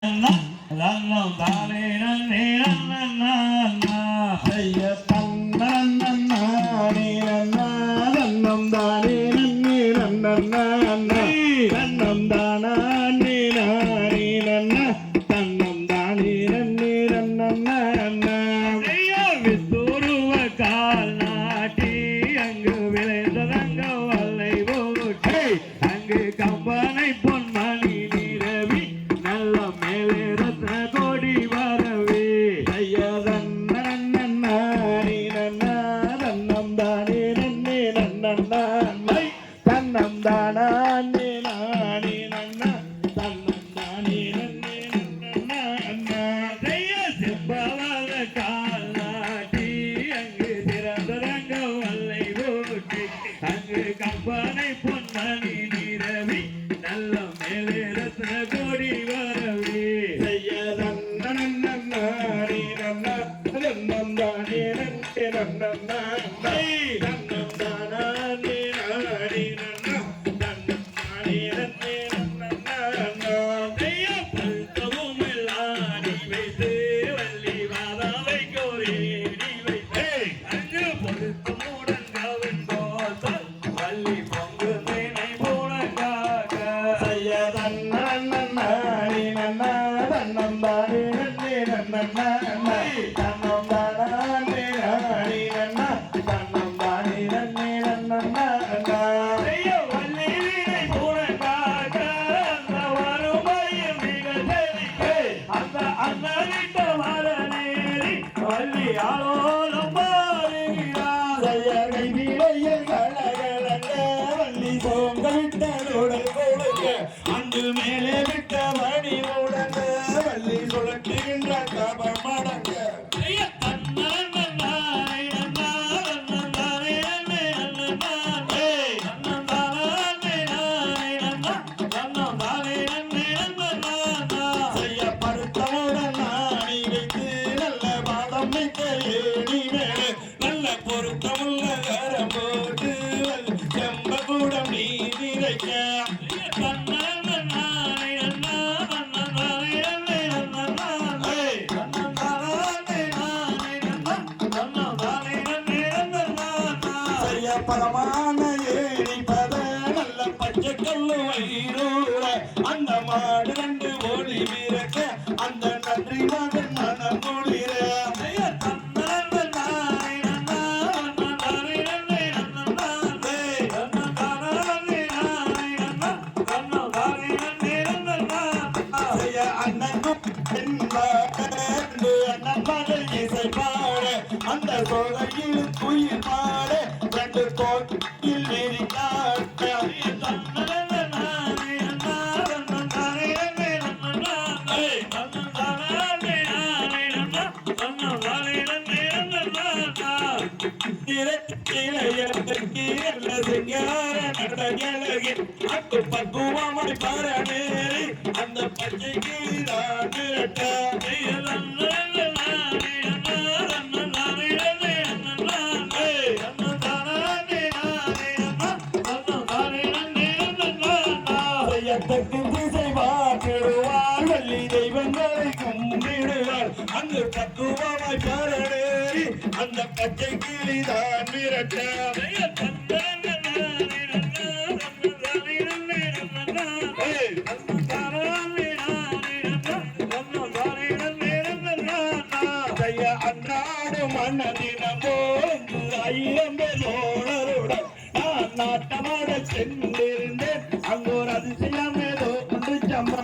தன்னம் தானே நன்னே ஐய தன்னம் தானே நன்னம் தானே நன்னே தன்னம் தானே நன்ன தன்னம் தானே நன்னே வித்துருவ கால் நாட்டி அங்கு விளைந்ததங்க வல்லை போட்டி அங்கு கம்பனை பொன்மணி நிரவி நல்ல மேலே ரத்ன கோடி வரவே ஐயா தன்னம் தானே நன்னே நன்னை தன்னம் தானே நானே நன்ன தன்னம் தானே நன்னே நன்னைய செம்பவள கால் நாட்டி அங்கு திறந்தரங்க வல்லை போட்டி அங்கு கம்பனை பொன்மணி நிரவி நல்ல மேலே ரத்ன கோடி வரவே ஐய தன்னம் தானே தன்னம் தானே நன்னே தன்னம் தானே நானே தன்னம் தானே நன்னே பல்தவும் எல்லாம் வைத்து வள்ளி வாதாவை கோரி வைத்து அங்கு பொருத்தமுடன் கவன் போல் வள்ளி பொங்கு தேனை போனக்காக ஐய தன்னம் தானே தன்னம் தானே நன்னே தன்னம் தானே நானே தன்னம் தானே நன்னே வள்ளி வீணை போனக்காக அந்த வறுமையும் மிக செழிக்க அந்த அண்ணனிட்ட மரநேரி வள்ளி ஆளோலம் பாருகிறார் வள்ளி போங்க விட்டலுடன் கொடுக்க அங்கு மேலே விட்ட மணி உடனே வள்ளி சுழற்றுகின்ற கபம் அடங்க நல்ல பொருத்தமுள்ள கரம் போட்டு செம்பகூடம் நீ நிறைக்க பரமான ஏழி பத நல்ல பச்சை கல்லு வயிறூர அந்த மாடு ரெண்டு ஓடி வீரக்க அந்த நன்றி மகன் மனம் மொழிற அந்த சோகையில் குயில் பாட ரெண்டு கோட்டில் நெறிக்காட்ட பக்குவமாய் பாரணேரி அந்த பச்சை கீழான் திசை மாற்றிடுவார் வள்ளி தெய்வங்களை கும்பிடுவார் அங்கு பக்குவமாய் பாரணேரி அந்த பச்சை கிளிதான் விரட்ட அன்றாடு மன்னதினம் போந்து 1000 பேரோடருடன் நான் நாட்டமாட சென்றிருந்தேன் அங்கு ஒரு அதிசயம் ஏதோ ஒன்று சம்பா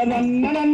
நன்னே